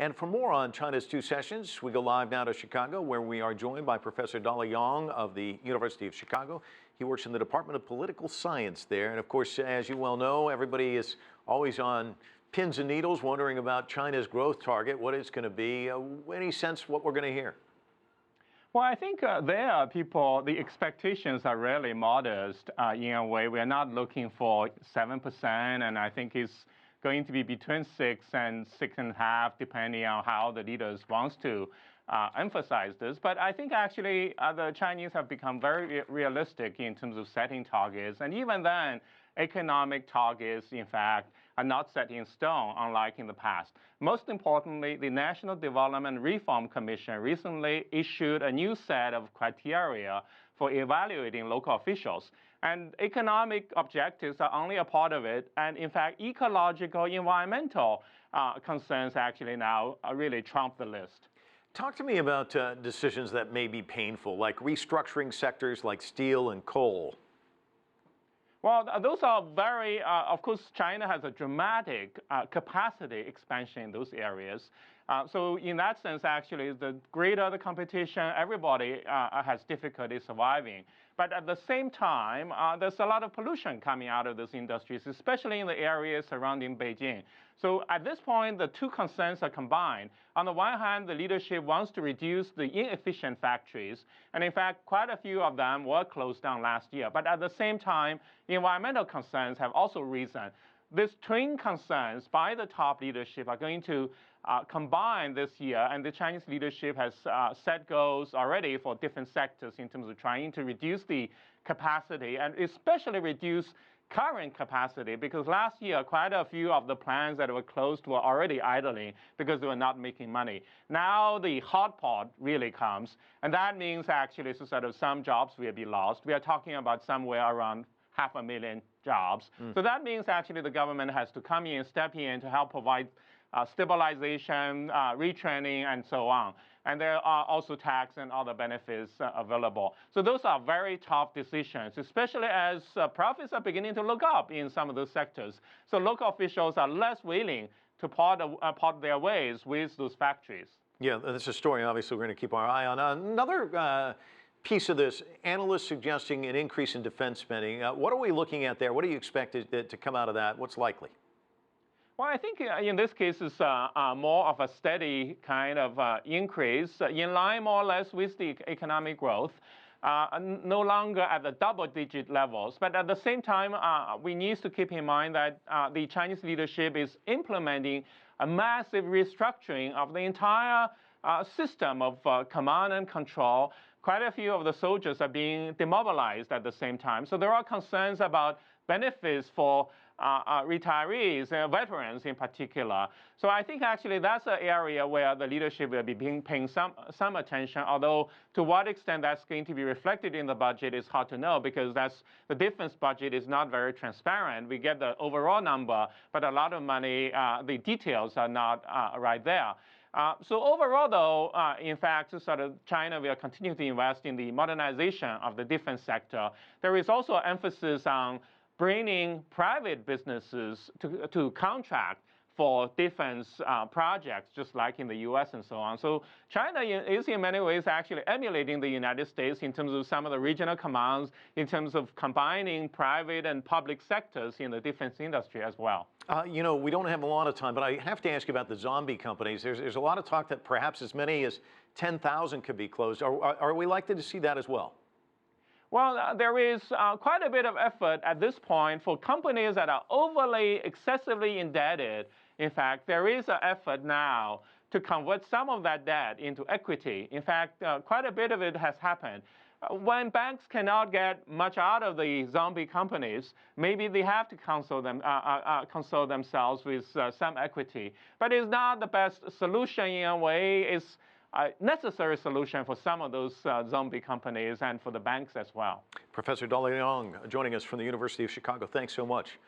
And for more on China's two sessions, we go live now to Chicago, where we are joined by Professor Dali Yang of the University of Chicago. He works in the Department of Political Science there. And of course, as you well know, everybody is always on pins and needles wondering about China's growth target, what it's going to be. Any sense what we're going to hear? Well, I think the expectations are really modest in a way. We're not looking for 7%, and I think it's going to be between 6 and 6.5, depending on how the leaders wants to emphasize this. But I think actually the Chinese have become very realistic in terms of setting targets, and even then, economic targets, in fact, are not set in stone, unlike in the past. Most importantly, the National Development Reform Commission recently issued a new set of criteria for evaluating local officials. And economic objectives are only a part of it. And in fact, ecological, environmental concerns actually now really trump the list. Talk to me about decisions that may be painful, like restructuring sectors like steel and coal. Well, those are very, of course, China has a dramatic capacity expansion in those areas. So in that sense, actually, the greater the competition, everybody has difficulty surviving. But at the same time, there's a lot of pollution coming out of those industries, especially in the areas surrounding Beijing. So at this point, the two concerns are combined. On the one hand, the leadership wants to reduce the inefficient factories. And in fact, quite a few of them were closed down last year. But at the same time, environmental concerns have also risen. These twin concerns by the top leadership are going to combine this year, and the Chinese leadership has set goals already for different sectors in terms of trying to reduce the capacity, and especially reduce current capacity, because last year quite a few of the plants that were closed were already idling because they were not making money. Now the hot pot really comes, and that means actually sort of some jobs will be lost. We are talking about somewhere around 500,000 jobs. So that means actually the government has to come in, step in to help provide stabilization, retraining, and so on. And there are also tax and other benefits available. So those are very tough decisions, especially as profits are beginning to look up in some of those sectors. So local officials are less willing to part their ways with those factories. Yeah, that's a story obviously we're going to keep our eye on. Another piece of this, analysts suggesting an increase in defense spending. What are we looking at there? What do you expect to come out of that? What's likely? Well, I think in this case it's more of a steady kind of increase, in line more or less with the economic growth, no longer at the double-digit levels. But at the same time, we need to keep in mind that the Chinese leadership is implementing a massive restructuring of the entire system of command and control. Quite a few of the soldiers are being demobilized at the same time. So there are concerns about benefits for retirees, veterans in particular. So I think actually that's an area where the leadership will be paying some attention, although to what extent that's going to be reflected in the budget is hard to know, because the defense budget is not very transparent. We get the overall number, but a lot of money, the details are not right there. So overall, though, in fact, sort of China will continue to invest in the modernization of the defense sector. There is also an emphasis on bringing private businesses to contract for defense projects, just like in the US and so on. So China is in many ways actually emulating the United States in terms of some of the regional commands, in terms of combining private and public sectors in the defense industry as well. You know, we don't have a lot of time, but I have to ask you about the zombie companies. There's a lot of talk that perhaps as many as 10,000 could be closed. Are we likely to see that as well? Well, there is quite a bit of effort at this point for companies that are overly, excessively indebted. In fact, there is an effort now to convert some of that debt into equity. In fact, quite a bit of it has happened. When banks cannot get much out of the zombie companies, maybe they have to console themselves with some equity. But it's not the best solution in a way. It's a necessary solution for some of those zombie companies and for the banks as well. Professor Dali Yang joining us from the University of Chicago. Thanks so much.